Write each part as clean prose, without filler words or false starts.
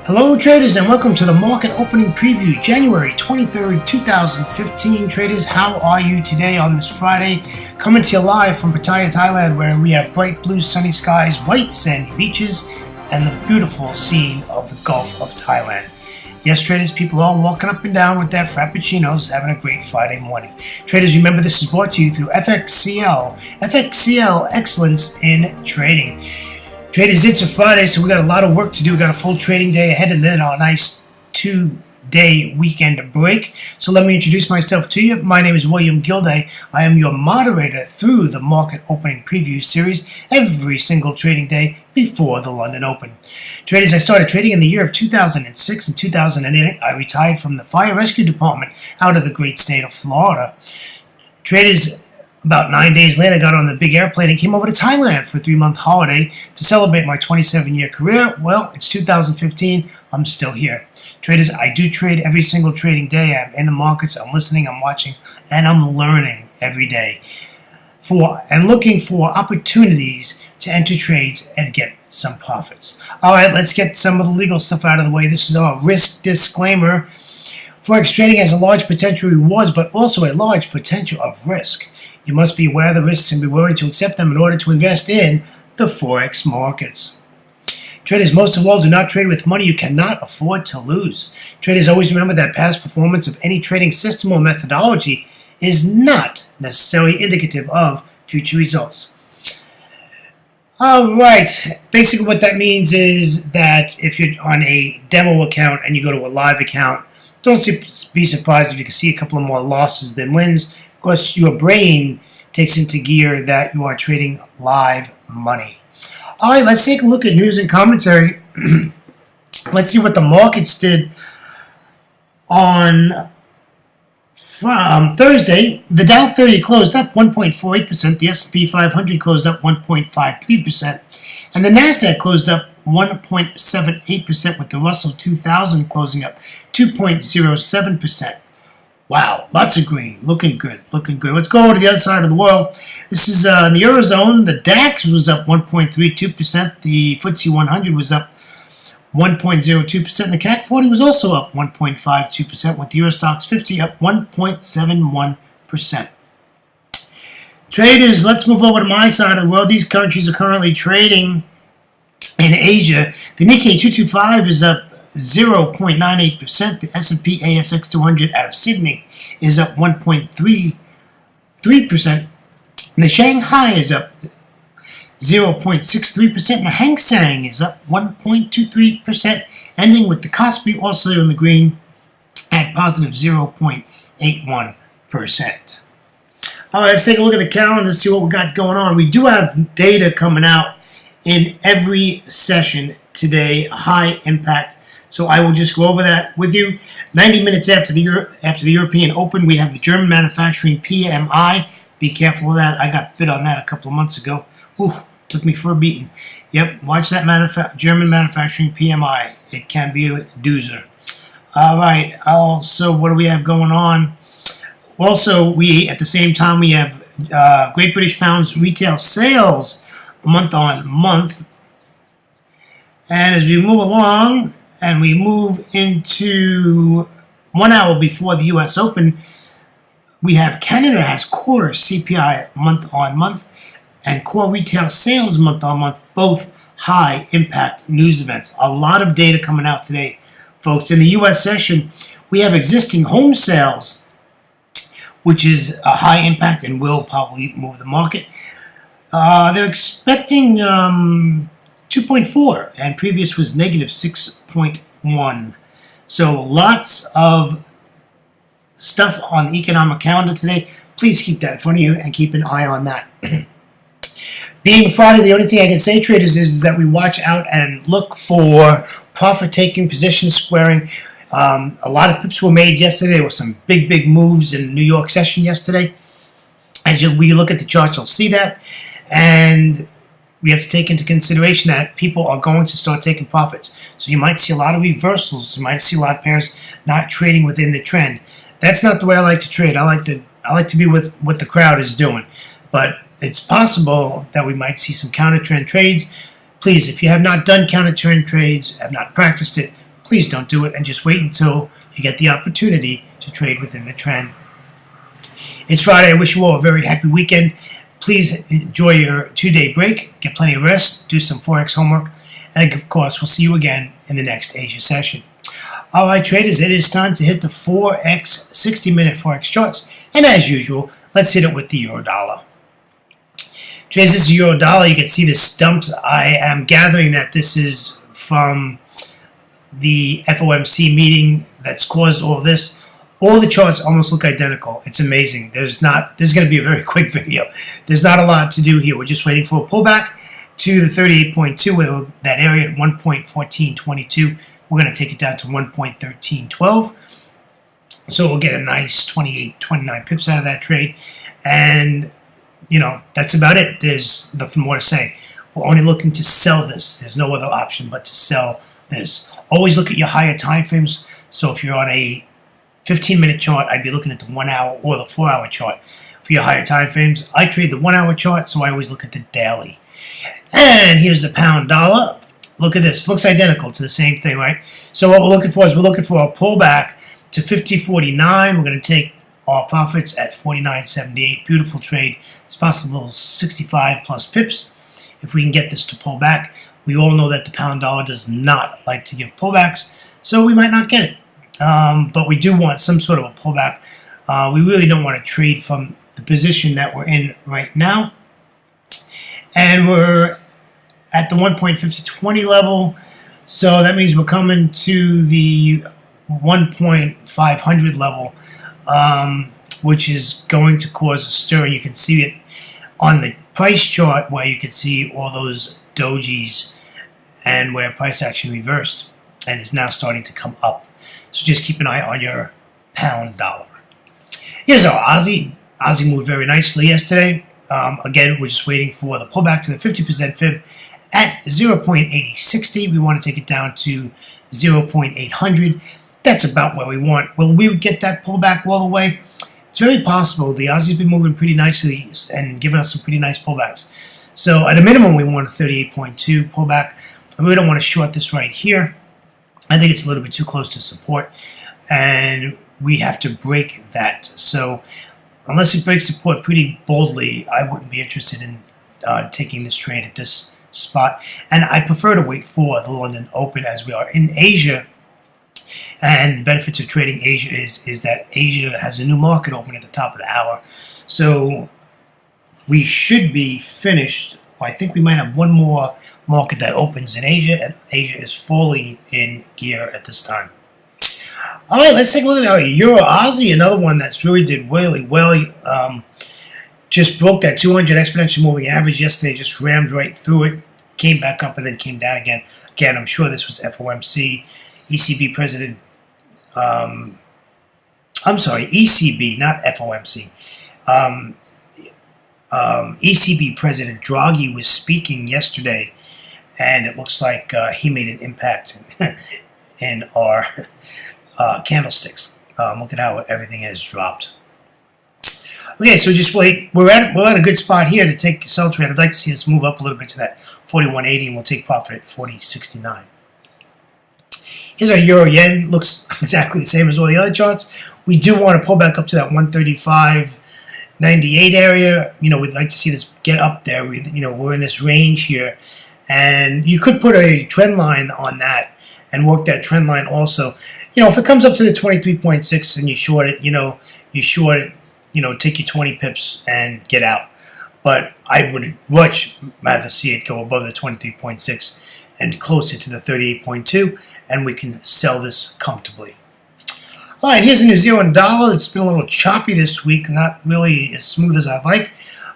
Hello traders and welcome to the market opening preview, January 23rd, 2015. Traders, how are you today on this Friday? Coming to you live from Pattaya, Thailand, where we have bright blue sunny skies, white sandy beaches, and the beautiful scene of the Gulf of Thailand. Yes, traders, people are walking up and down with their frappuccinos, having a great Friday morning. Traders, remember this is brought to you through FXCL. FXCL, excellence in trading. Traders, it's a Friday, so we got a lot of work to do. We got a full trading day ahead and then a nice 2-day weekend break. So let me introduce myself to you. My name is William Gilday. I am your moderator through the market opening preview series every single trading day before the London Open. Traders, I started trading in the year of 2006 and 2008. I retired from the fire rescue department out of the great state of Florida. Traders, about 9 days later, I got on the big airplane and came over to Thailand for a 3-month holiday to celebrate my 27-year career. Well, it's 2015. I'm still here. Traders, I do trade every single trading day. I'm in the markets. I'm listening. I'm watching. And I'm learning every day and looking for opportunities to enter trades and get some profits. All right, let's get some of the legal stuff out of the way. This is our risk disclaimer. Forex trading has a large potential rewards, but also a large potential of risk. You must be aware of the risks and be willing to accept them in order to invest in the Forex markets. Traders, most of all, do not trade with money you cannot afford to lose. Traders, always remember that past performance of any trading system or methodology is not necessarily indicative of future results. All right. Basically what that means is that if you're on a demo account and you go to a live account, don't be surprised if you can see a couple of more losses than wins. Of course, your brain takes into gear that you are trading live money. All right, let's take a look at news and commentary. Let's see what the markets did on Thursday. The Dow 30 closed up 1.48%. The S&P 500 closed up 1.53%. And the NASDAQ closed up 1.78%, with the Russell 2000 closing up 2.07%. Wow, lots of green. Looking good, looking good. Let's go over to the other side of the world. This is in the Eurozone. The DAX was up 1.32%. The FTSE 100 was up 1.02%. And the CAC 40 was also up 1.52%, with the Eurostoxx 50 up 1.71%. Traders, let's move over to my side of the world. These countries are currently trading in Asia. The Nikkei 225 is up 0.98%. The S&P ASX 200 out of Sydney is up 1.33%. And the Shanghai is up 0.63%. And the Hang Seng is up 1.23%, ending with the Kospi also in the green at positive 0.81%. All right, let's take a look at the calendar to see what we got going on. We do have data coming out in every session today, high impact. So I will just go over that with you. 90 minutes after the European Open, we have the German manufacturing PMI. Be careful of that. I got bit on that a couple of months ago. Ooh, took me for a beating. Yep, watch that German manufacturing PMI. It can be a doozer. All right. Also, what do we have going on? Also, at the same time, we have Great British Pounds retail sales month on month. And as we move along, and we move into 1 hour before the U.S. Open, we have Canada has core CPI month on month and core retail sales month on month, both high impact news events. A lot of data coming out today, folks. In the U.S. session, we have existing home sales, which is a high impact and will probably move the market. They're expecting 2.4, and previous was negative 6.1. So lots of stuff on the economic calendar today. Please keep that in front of you and keep an eye on that. Being Friday, the only thing I can say, traders, is that we watch out and look for profit-taking, position squaring. A lot of pips were made yesterday. There were some big moves in the New York session yesterday. As we look at the charts, you'll see that. And we have to take into consideration that people are going to start taking profits. So you might see a lot of reversals. You might see a lot of pairs not trading within the trend. That's not the way I like to trade. I like to be with what the crowd is doing. But it's possible that we might see some counter trend trades. Please, if you have not done counter trend trades, have not practiced it, please don't do it and just wait until you get the opportunity to trade within the trend. It's Friday. I wish you all a very happy weekend. Please enjoy your 2-day break, get plenty of rest, do some Forex homework, and of course, we'll see you again in the next Asia session. All right, traders, it is time to hit the Forex 60-minute Forex charts, and as usual, let's hit it with the euro dollar. Traders, this is euro dollar. You can see this dumped. I am gathering that this is from the FOMC meeting that's caused all this. All the charts almost look identical. It's amazing. This is going to be a very quick video. There's not a lot to do here. We're just waiting for a pullback to the 38.2 with that area at 1.1422. We're going to take it down to 1.1312. So we'll get a nice 28, 29 pips out of that trade. And, you know, that's about it. There's nothing more to say. We're only looking to sell this. There's no other option but to sell this. Always look at your higher time frames. So if you're on a 15-minute chart, I'd be looking at the 1 hour or the 4 hour chart for your higher time frames. I trade the 1 hour chart, so I always look at the daily. And here's the pound dollar. Look at this. Looks identical to the same thing, right? So what we're looking for is we're looking for a pullback to 50.49. We're going to take our profits at 49.78. Beautiful trade. It's possible 65 plus pips if we can get this to pull back. We all know that the pound dollar does not like to give pullbacks, so we might not get it. But we do want some sort of a pullback. We really don't want to trade from the position that we're in right now. And we're at the 1.5020 level, so that means we're coming to the 1.500 level, which is going to cause a stir. And you can see it on the price chart where you can see all those dojis and where price action reversed and is now starting to come up. So just keep an eye on your pound dollar. Here's our Aussie. Aussie moved very nicely yesterday. Again, we're just waiting for the pullback to the 50% fib at 0.8060. We want to take it down to 0.800. That's about where we want. Will we get that pullback all the way? It's very possible. The Aussie's been moving pretty nicely and giving us some pretty nice pullbacks. So at a minimum, we want a 38.2 pullback. I really don't want to short this right here. I think it's a little bit too close to support, and we have to break that. So unless it breaks support pretty boldly, I wouldn't be interested in taking this trade at this spot. And I prefer to wait for the London Open as we are in Asia. And the benefits of trading Asia is that Asia has a new market open at the top of the hour. So we should be finished. I think we might have one more market that opens in Asia, and Asia is fully in gear at this time. All right, let's take a look at the Euro Aussie, another one that's really did really well. Just broke that 200 exponential moving average yesterday, just rammed right through it, came back up and then came down again. Again, I'm sure this was FOMC, ECB President, I'm sorry, ECB, not FOMC. ECB President Draghi was speaking yesterday, and it looks like he made an impact in our candlesticks. Look at how everything has dropped. Okay, so just wait. We're at a good spot here to take a sell trade. I'd like to see this move up a little bit to that 41.80, and we'll take profit at 40.69. Here's our euro yen. Looks exactly the same as all the other charts. We do want to pull back up to that 135.98 area. You know, we'd like to see this get up there. We're in this range here, and you could put a trend line on that and work that trend line also. You know, if it comes up to the 23.6 and you short it, take your 20 pips and get out. But I would much rather see it go above the 23.6 and closer to the 38.2, and we can sell this comfortably. All right, here's a New Zealand dollar. It's been a little choppy this week, not really as smooth as I'd like,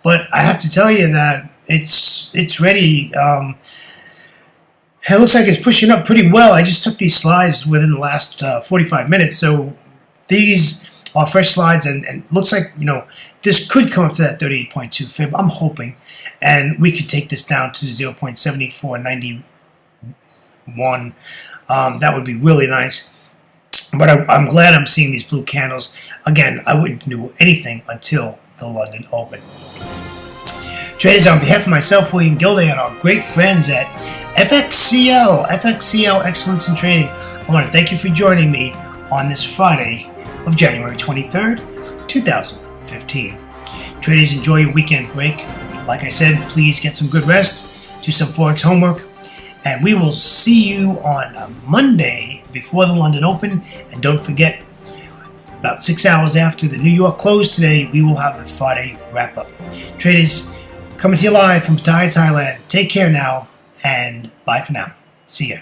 but I have to tell you that it's ready. It looks like it's pushing up pretty well. I just took these slides within the last 45 minutes, so these are fresh slides, and looks like, this could come up to that 38.2 fib. I'm hoping, and we could take this down to 0.7491. That would be really nice. But I'm glad I'm seeing these blue candles. Again, I wouldn't do anything until the London Open. Traders, on behalf of myself, William Gilday, and our great friends at FXCL Excellence in Trading, I want to thank you for joining me on this Friday of January 23rd, 2015. Traders, enjoy your weekend break. Like I said, please get some good rest, do some Forex homework, and we will see you on Monday before the London Open. And don't forget, about 6 hours after the New York close today, we will have the Friday wrap-up. Traders, coming to you live from Pattaya, Thailand. Take care now, and bye for now. See ya.